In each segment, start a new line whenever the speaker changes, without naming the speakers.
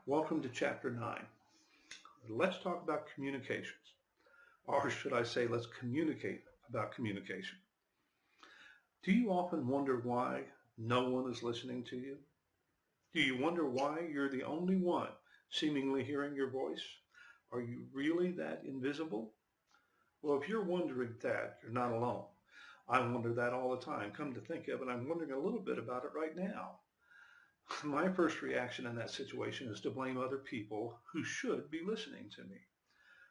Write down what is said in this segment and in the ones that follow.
Welcome to Chapter 9. Let's talk about communications. Or should I say, let's communicate about communication. Do you often wonder why no one is listening to you? Do you wonder why you're the only one seemingly hearing your voice? Are you really that invisible? Well, if you're wondering that, you're not alone. I wonder that all the time. Come to think of it, I'm wondering a little bit about it right now. My first reaction in that situation is to blame other people who should be listening to me.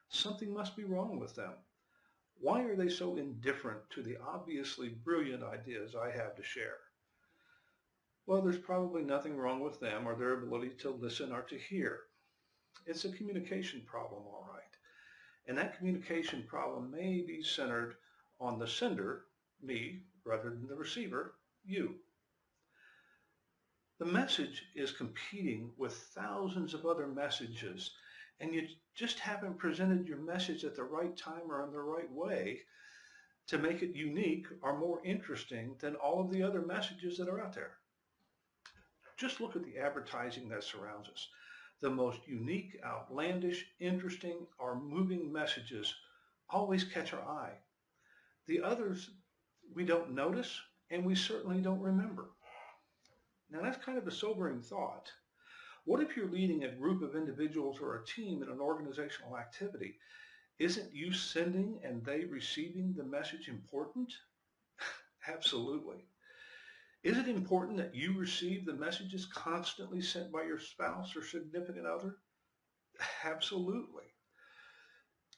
Something must be wrong with them. Why are they so indifferent to the obviously brilliant ideas I have to share? Well, there's probably nothing wrong with them or their ability to listen or to hear. It's a communication problem, all right. And that communication problem may be centered on the sender, me, rather than the receiver, you. The message is competing with thousands of other messages, and you just haven't presented your message at the right time or in the right way to make it unique or more interesting than all of the other messages that are out there. Just look at the advertising that surrounds us. The most unique, outlandish, interesting, or moving messages always catch our eye. The others we don't notice, and we certainly don't remember. Now that's kind of a sobering thought. What if you're leading a group of individuals or a team in an organizational activity? Isn't you sending and they receiving the message important? Absolutely. Is it important that you receive the messages constantly sent by your spouse or significant other? Absolutely.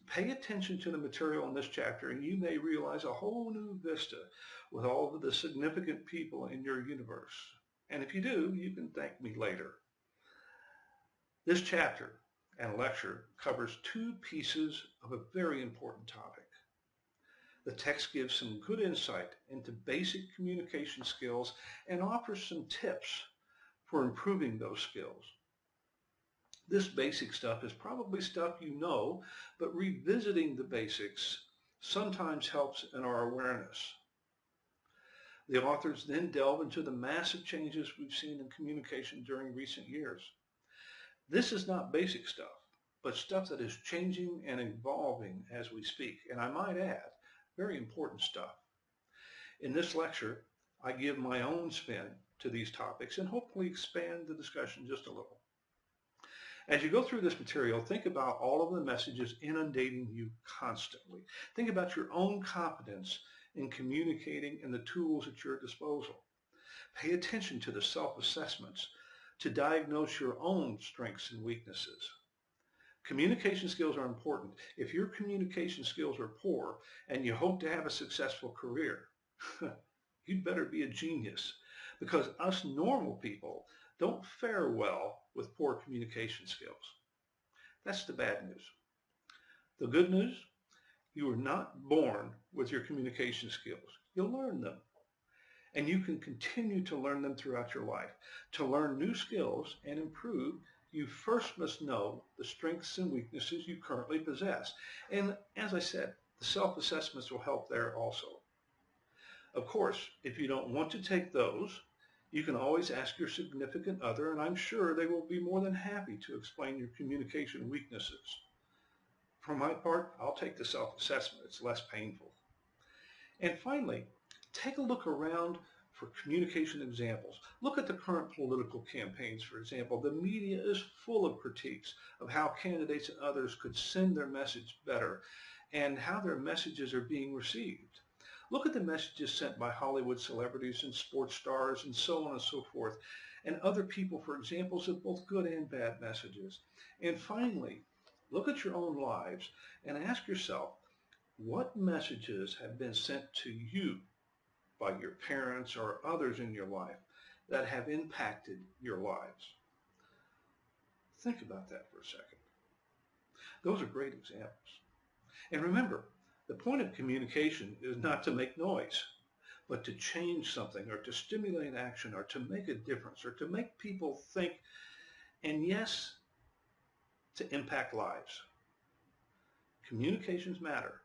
Pay attention to the material in this chapter and you may realize a whole new vista with all of the significant people in your universe. And if you do, you can thank me later. This chapter and lecture covers two pieces of a very important topic. The text gives some good insight into basic communication skills and offers some tips for improving those skills. This basic stuff is probably stuff you know, but revisiting the basics sometimes helps in our awareness. The authors then delve into the massive changes we've seen in communication during recent years. This is not basic stuff, but stuff that is changing and evolving as we speak, and I might add, very important stuff. In this lecture, I give my own spin to these topics and hopefully expand the discussion just a little. As you go through this material, think about all of the messages inundating you constantly. Think about your own competence in communicating and the tools at your disposal. Pay attention to the self-assessments to diagnose your own strengths and weaknesses. Communication skills are important. If your communication skills are poor and you hope to have a successful career, you'd better be a genius because us normal people don't fare well with poor communication skills. That's the bad news. The good news, you are not born with your communication skills. You'll learn them. And you can continue to learn them throughout your life. To learn new skills and improve, you first must know the strengths and weaknesses you currently possess. And as I said, the self-assessments will help there also. Of course, if you don't want to take those, you can always ask your significant other, and I'm sure they will be more than happy to explain your communication weaknesses. For my part, I'll take the self-assessment. It's less painful. And finally, take a look around for communication examples. Look at the current political campaigns, for example. The media is full of critiques of how candidates and others could send their message better and how their messages are being received. Look at the messages sent by Hollywood celebrities and sports stars and so on and so forth, and other people for examples of both good and bad messages. And finally, look at your own lives and ask yourself, what messages have been sent to you by your parents or others in your life that have impacted your lives? Think about that for a second. Those are great examples. And remember, the point of communication is not to make noise, but to change something or to stimulate action or to make a difference or to make people think, and yes, to impact lives. Communications matter.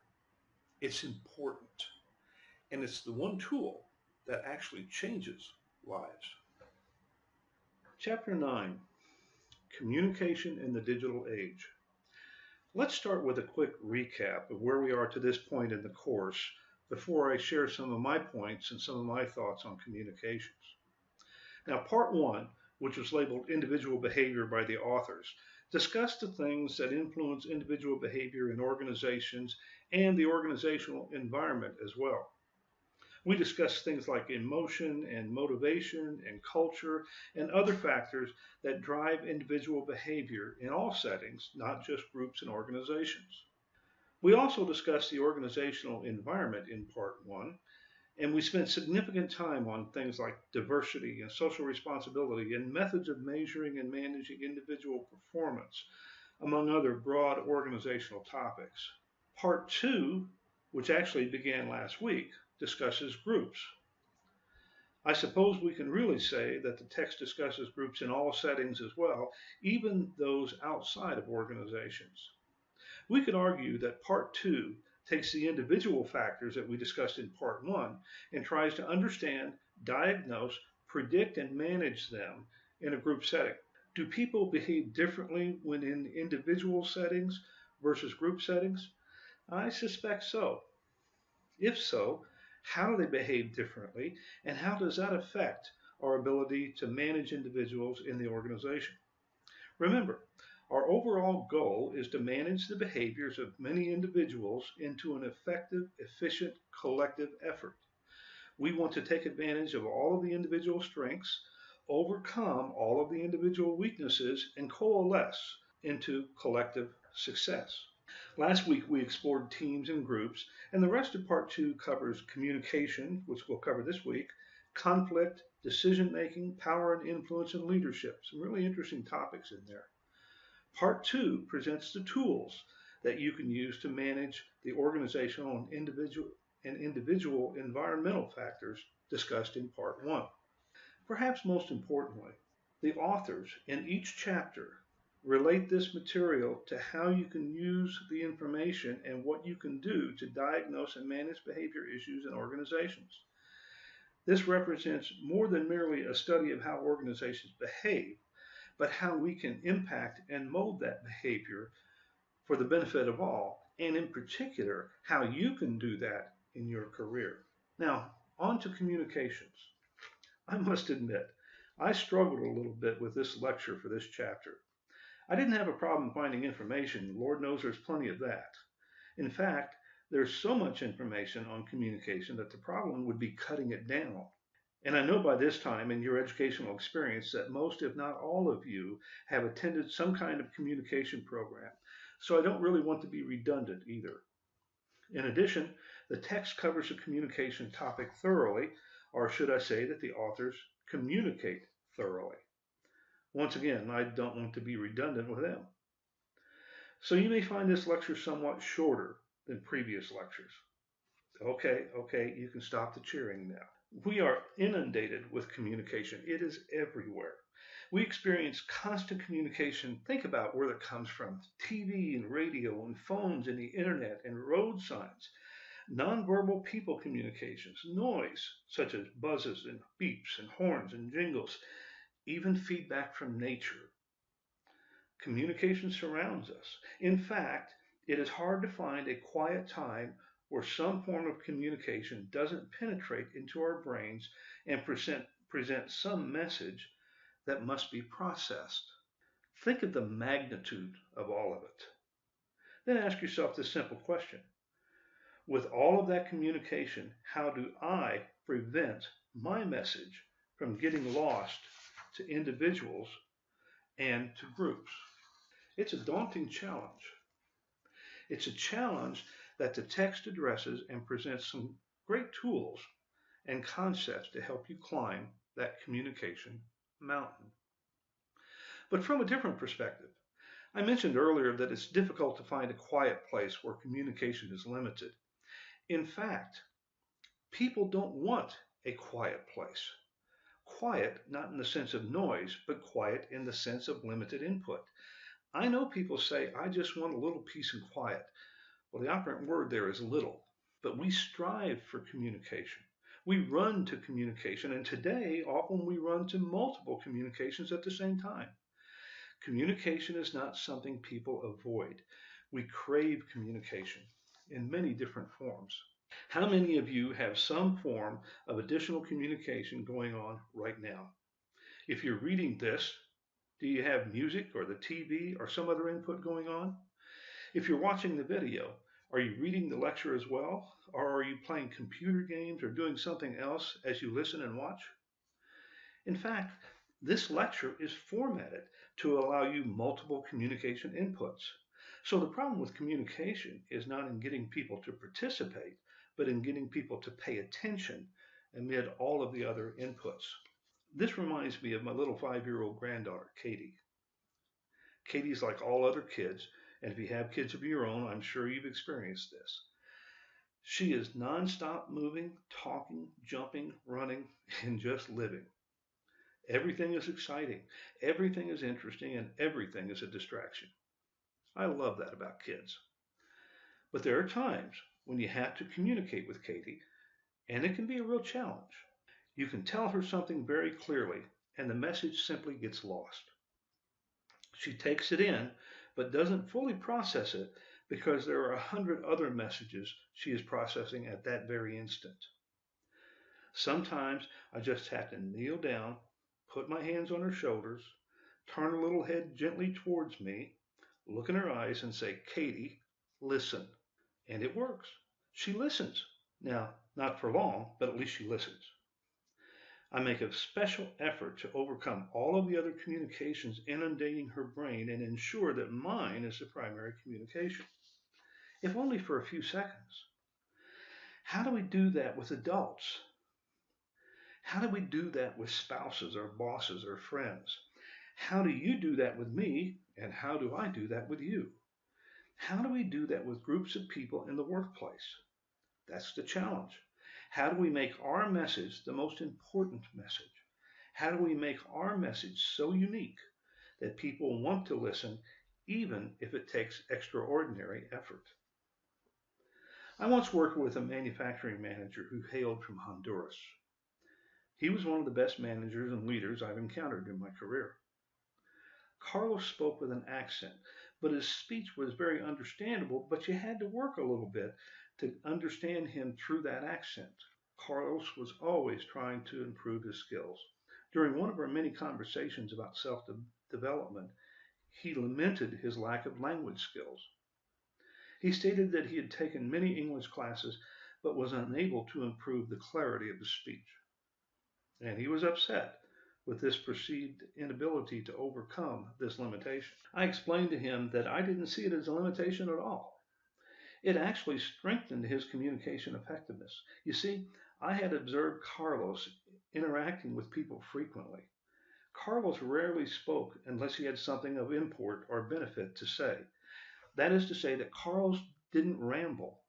It's important. And it's the one tool that actually changes lives. Chapter 9, Communication in the Digital Age. Let's start with a quick recap of where we are to this point in the course before I share some of my points and some of my thoughts on communications. Now, part one, which was labeled individual behavior by the authors, discussed the things that influence individual behavior in organizations and the organizational environment as well. We discussed things like emotion and motivation and culture and other factors that drive individual behavior in all settings, not just groups and organizations. We also discussed the organizational environment in part one, and we spent significant time on things like diversity and social responsibility and methods of measuring and managing individual performance, among other broad organizational topics. Part two, which actually began last week, discusses groups. I suppose we can really say that the text discusses groups in all settings as well, even those outside of organizations. We could argue that part two takes the individual factors that we discussed in part one and tries to understand, diagnose, predict, and manage them in a group setting. Do people behave differently when in individual settings versus group settings? I suspect so. If so, how do they behave differently, and how does that affect our ability to manage individuals in the organization? Remember, our overall goal is to manage the behaviors of many individuals into an effective, efficient, collective effort. We want to take advantage of all of the individual strengths, overcome all of the individual weaknesses, and coalesce into collective success. Last week we explored teams and groups, and the rest of part two covers communication, which we'll cover this week, conflict, decision making, power and influence, and leadership. Some really interesting topics in there. Part two presents the tools that you can use to manage the organizational and individual environmental factors discussed in part one. Perhaps most importantly, the authors in each chapter relate this material to how you can use the information and what you can do to diagnose and manage behavior issues in organizations. This represents more than merely a study of how organizations behave, but how we can impact and mold that behavior for the benefit of all, and in particular, how you can do that in your career. Now, on to communications. I must admit, I struggled a little bit with this lecture for this chapter. I didn't have a problem finding information. Lord knows there's plenty of that. In fact, there's so much information on communication that the problem would be cutting it down. And I know by this time in your educational experience that most, if not all of you, have attended some kind of communication program. So I don't really want to be redundant either. In addition, the text covers the communication topic thoroughly, or should I say that the authors communicate thoroughly. Once again, I don't want to be redundant with them. So you may find this lecture somewhat shorter than previous lectures. Okay, you can stop the cheering now. We are inundated with communication. It is everywhere. We experience constant communication. Think about where that comes from. TV and radio and phones and the internet and road signs. Nonverbal people communications, noise, such as buzzes and beeps and horns and jingles, even feedback from nature. Communication surrounds us. In fact, it is hard to find a quiet time where some form of communication doesn't penetrate into our brains and present some message that must be processed. Think of the magnitude of all of it. Then ask yourself this simple question. With all of that communication, how do I prevent my message from getting lost to individuals and to groups? It's a daunting challenge. It's a challenge that the text addresses and presents some great tools and concepts to help you climb that communication mountain. But from a different perspective, I mentioned earlier that it's difficult to find a quiet place where communication is limited. In fact, people don't want a quiet place. Quiet, not in the sense of noise, but quiet in the sense of limited input. I know people say, I just want a little peace and quiet. Well, the operant word there is little, but we strive for communication. We run to communication, and today often we run to multiple communications at the same time. Communication is not something people avoid. We crave communication in many different forms. How many of you have some form of additional communication going on right now? If you're reading this, do you have music or the TV or some other input going on? If you're watching the video, are you reading the lecture as well? Or are you playing computer games or doing something else as you listen and watch? In fact, this lecture is formatted to allow you multiple communication inputs. So the problem with communication is not in getting people to participate, but in getting people to pay attention amid all of the other inputs. This reminds me of my little 5-year-old granddaughter, Katie. Katie's like all other kids, and if you have kids of your own, I'm sure you've experienced this. She is nonstop moving, talking, jumping, running, and just living. Everything is exciting, everything is interesting, and everything is a distraction. I love that about kids. But there are times when you have to communicate with Katie, and it can be a real challenge. You can tell her something very clearly, and the message simply gets lost. She takes it in, but doesn't fully process it because there are 100 other messages she is processing at that very instant. Sometimes I just have to kneel down, put my hands on her shoulders, turn her little head gently towards me, look in her eyes, and say, "Katie, listen." And it works. She listens. Now, not for long, but at least she listens. I make a special effort to overcome all of the other communications inundating her brain and ensure that mine is the primary communication, if only for a few seconds. How do we do that with adults? How do we do that with spouses or bosses or friends? How do you do that with me? And how do I do that with you? How do we do that with groups of people in the workplace? That's the challenge. How do we make our message the most important message? How do we make our message so unique that people want to listen, even if it takes extraordinary effort? I once worked with a manufacturing manager who hailed from Honduras. He was one of the best managers and leaders I've encountered in my career. Carlos spoke with an accent, but his speech was very understandable, but you had to work a little bit to understand him through that accent. Carlos was always trying to improve his skills. During one of our many conversations about self-development, he lamented his lack of language skills. He stated that he had taken many English classes but was unable to improve the clarity of his speech. And he was upset with this perceived inability to overcome this limitation. I explained to him that I didn't see it as a limitation at all. It actually strengthened his communication effectiveness. You see, I had observed Carlos interacting with people frequently. Carlos rarely spoke unless he had something of import or benefit to say. That is to say that Carlos didn't ramble.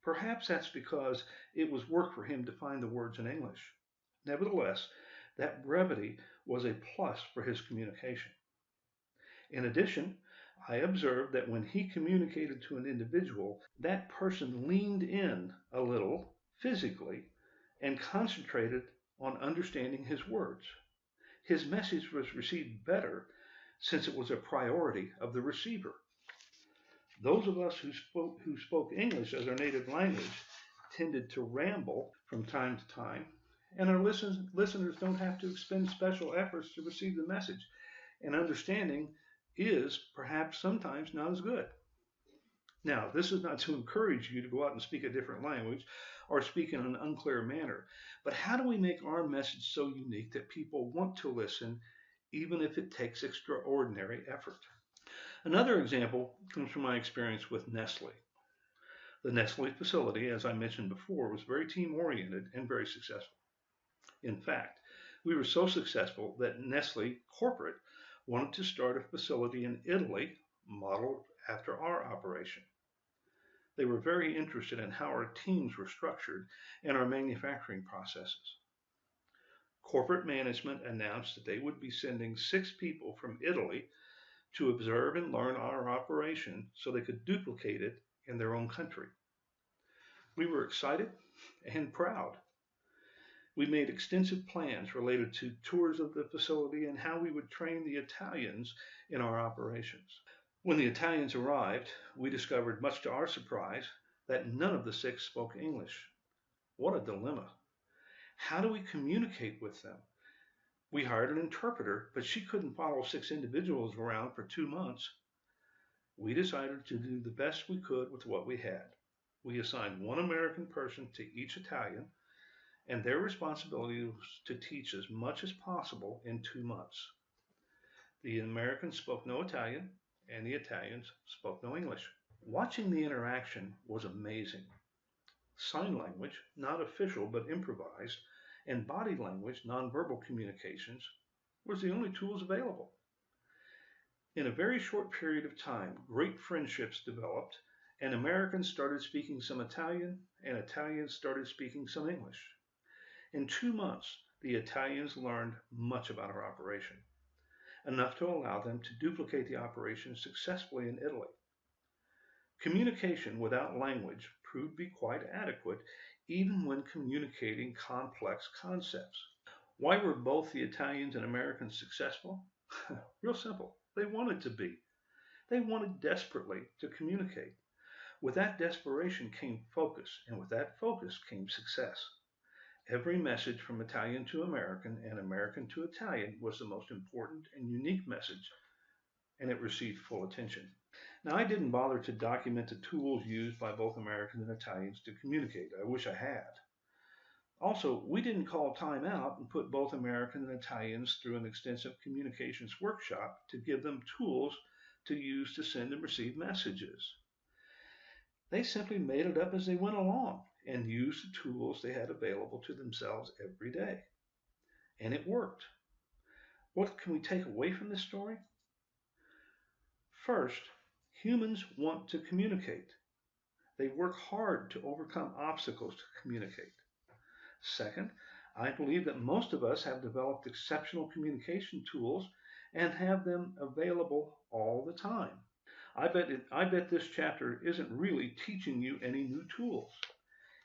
Perhaps that's because it was work for him to find the words in English. Nevertheless, that brevity was a plus for his communication. In addition, I observed that when he communicated to an individual, that person leaned in a little physically and concentrated on understanding his words. His message was received better since it was a priority of the receiver. Those of us who spoke English as our native language tended to ramble from time to time, and our listeners don't have to expend special efforts to receive the message, and understanding is perhaps sometimes not as good. Now, this is not to encourage you to go out and speak a different language or speak in an unclear manner, but how do we make our message so unique that people want to listen even if it takes extraordinary effort? Another example comes from my experience with Nestle. The Nestle facility, as I mentioned before, was very team-oriented and very successful. In fact, we were so successful that Nestle corporate wanted to start a facility in Italy modeled after our operation. They were very interested in how our teams were structured and our manufacturing processes. Corporate management announced that they would be sending 6 people from Italy to observe and learn our operation so they could duplicate it in their own country. We were excited and proud. We made extensive plans related to tours of the facility and how we would train the Italians in our operations. When the Italians arrived, we discovered, much to our surprise, that none of the six spoke English. What a dilemma. How do we communicate with them? We hired an interpreter, but she couldn't follow six individuals around for 2 months. We decided to do the best we could with what we had. We assigned one American person to each Italian, and their responsibility was to teach as much as possible in 2 months. The Americans spoke no Italian, and the Italians spoke no English. Watching the interaction was amazing. Sign language, not official but improvised, and body language, nonverbal communications, was the only tools available. In a very short period of time, great friendships developed, and Americans started speaking some Italian, and Italians started speaking some English. In 2 months, the Italians learned much about our operation, enough to allow them to duplicate the operation successfully in Italy. Communication without language proved to be quite adequate, even when communicating complex concepts. Why were both the Italians and Americans successful? Real simple. They wanted to be. They wanted desperately to communicate. With that desperation came focus, and with that focus came success. Every message from Italian to American and American to Italian was the most important and unique message, and it received full attention. Now, I didn't bother to document the tools used by both Americans and Italians to communicate. I wish I had. Also, we didn't call time out and put both Americans and Italians through an extensive communications workshop to give them tools to use to send and receive messages. They simply made it up as they went along and used the tools they had available to themselves every day. And it worked. What can we take away from this story? First, humans want to communicate. They work hard to overcome obstacles to communicate. Second, I believe that most of us have developed exceptional communication tools and have them available all the time. I bet this chapter isn't really teaching you any new tools.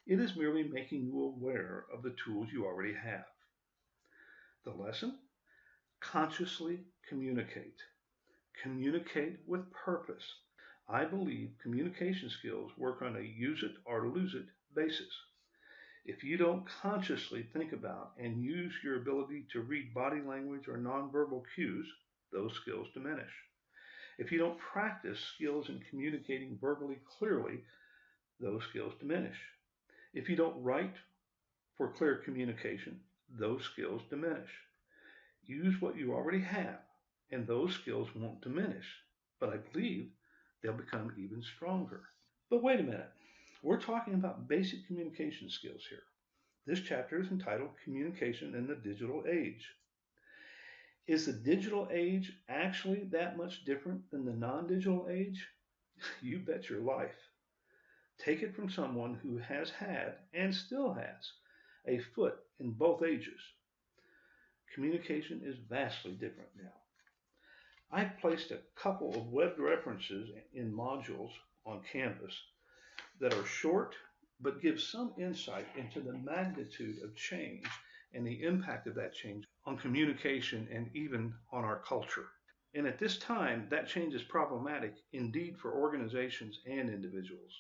It is merely making you aware of the tools you already have. The lesson? Consciously communicate. Communicate with purpose. I believe communication skills work on a use it or lose it basis. If you don't consciously think about and use your ability to read body language or nonverbal cues, those skills diminish. If you don't practice skills in communicating verbally clearly, those skills diminish. If you don't write for clear communication, those skills diminish. Use what you already have, and those skills won't diminish, but I believe they'll become even stronger. But wait a minute. We're talking about basic communication skills here. This chapter is entitled Communication in the Digital Age. Is the digital age actually that much different than the non-digital age? You bet your life. Take it from someone who has had, and still has, a foot in both ages. Communication is vastly different now. I've placed a couple of webbed references in modules on Canvas that are short but give some insight into the magnitude of change and the impact of that change on communication and even on our culture. And at this time, that change is problematic indeed for organizations and individuals.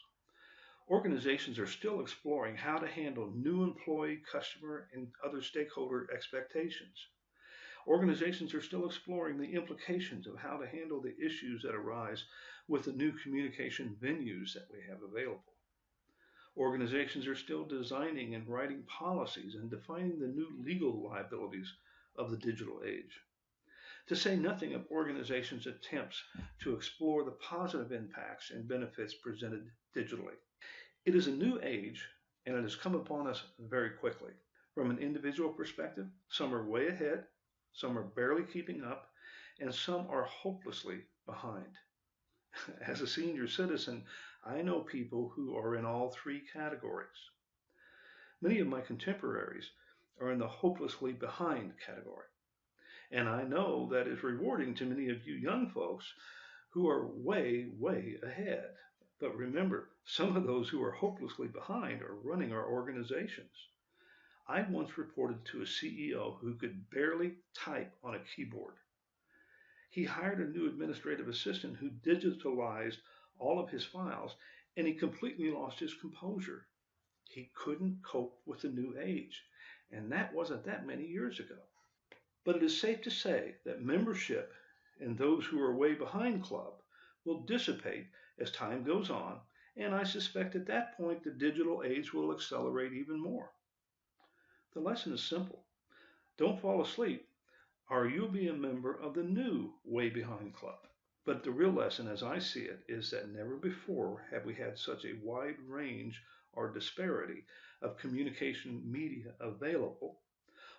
Organizations are still exploring how to handle new employee, customer, and other stakeholder expectations. Organizations are still exploring the implications of how to handle the issues that arise with the new communication venues that we have available. Organizations are still designing and writing policies and defining the new legal liabilities of the digital age. To say nothing of organizations' attempts to explore the positive impacts and benefits presented digitally. It is a new age, and it has come upon us very quickly. From an individual perspective, some are way ahead, some are barely keeping up, and some are hopelessly behind. As a senior citizen, I know people who are in all three categories. Many of my contemporaries are in the hopelessly behind category. And I know that is rewarding to many of you young folks who are way, way ahead. But remember, some of those who are hopelessly behind are running our organizations. I once reported to a CEO who could barely type on a keyboard. He hired a new administrative assistant who digitalized all of his files, and he completely lost his composure. He couldn't cope with the new age, and that wasn't that many years ago. But it is safe to say that membership in those who are way behind club will dissipate as time goes on, and I suspect at that point the digital age will accelerate even more. The lesson is simple. Don't fall asleep, or you'll be a member of the new way behind club. But the real lesson, as I see it, is that never before have we had such a wide range or disparity of communication media available,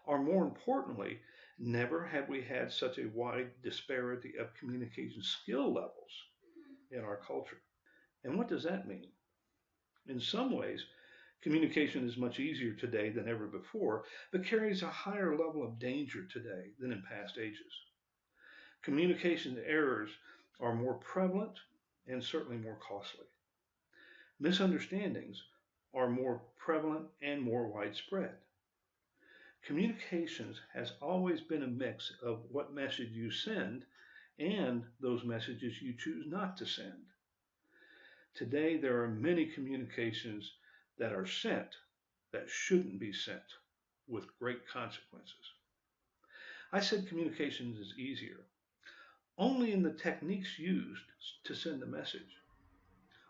or more importantly, never have we had such a wide disparity of communication skill levels in our culture. And what does that mean? In some ways, communication is much easier today than ever before, but carries a higher level of danger today than in past ages. Communication errors are more prevalent and certainly more costly. Misunderstandings are more prevalent and more widespread. Communications has always been a mix of what message you send and those messages you choose not to send. Today, there are many communications that are sent that shouldn't be sent with great consequences. I said communications is easier only in the techniques used to send a message.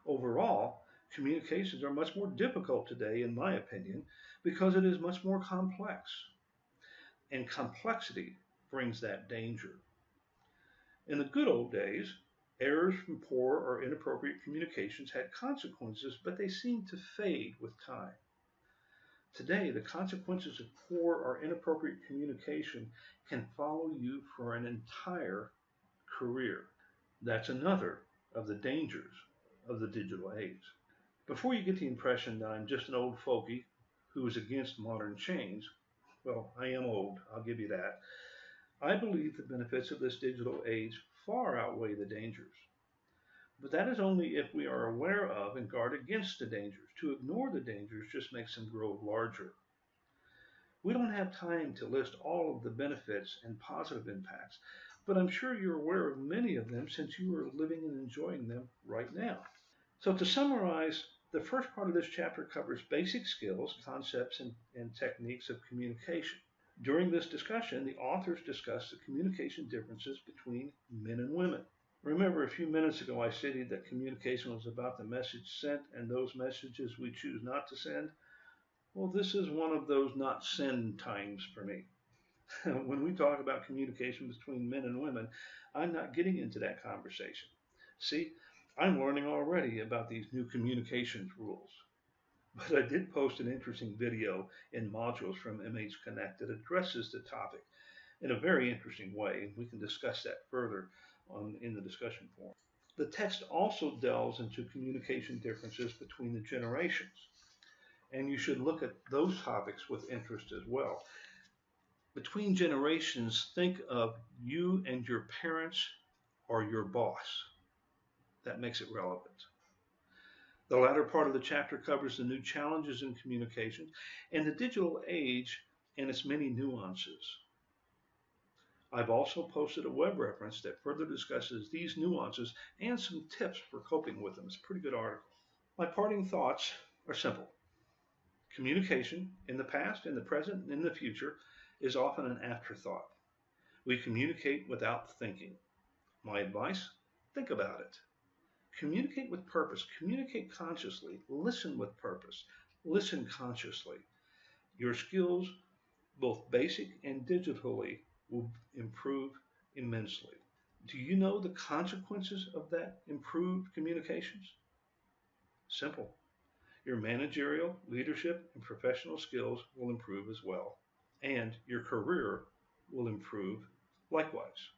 Overall, communications are much more difficult today, in my opinion, because it is much more complex. And complexity brings that danger. In the good old days, errors from poor or inappropriate communications had consequences, but they seemed to fade with time. Today, the consequences of poor or inappropriate communication can follow you for an entire career. That's another of the dangers of the digital age. Before you get the impression that I'm just an old fogey who is against modern change, well, I am old, I'll give you that. I believe the benefits of this digital age far outweigh the dangers. But that is only if we are aware of and guard against the dangers. To ignore the dangers just makes them grow larger. We don't have time to list all of the benefits and positive impacts, but I'm sure you're aware of many of them since you are living and enjoying them right now. So to summarize, the first part of this chapter covers basic skills, concepts, and techniques of communication. During this discussion, the authors discuss the communication differences between men and women. Remember, a few minutes ago I stated that communication was about the message sent and those messages we choose not to send. Well, this is one of those not send times for me. When we talk about communication between men and women, I'm not getting into that conversation. See, I'm learning already about these new communications rules. But I did post an interesting video in modules from MH Connect that addresses the topic in a very interesting way, and we can discuss that further in the discussion forum. The text also delves into communication differences between the generations, and you should look at those topics with interest as well. Between generations, think of you and your parents or your boss. That makes it relevant. The latter part of the chapter covers the new challenges in communication and the digital age and its many nuances. I've also posted a web reference that further discusses these nuances and some tips for coping with them. It's a pretty good article. My parting thoughts are simple. Communication in the past, in the present, and in the future is often an afterthought. We communicate without thinking. My advice, think about it. Communicate with purpose, communicate consciously, listen with purpose, listen consciously. Your skills, both basic and digitally, will improve immensely. Do you know the consequences of that improved communications? Simple. Your managerial, leadership, and professional skills will improve as well, and your career will improve likewise.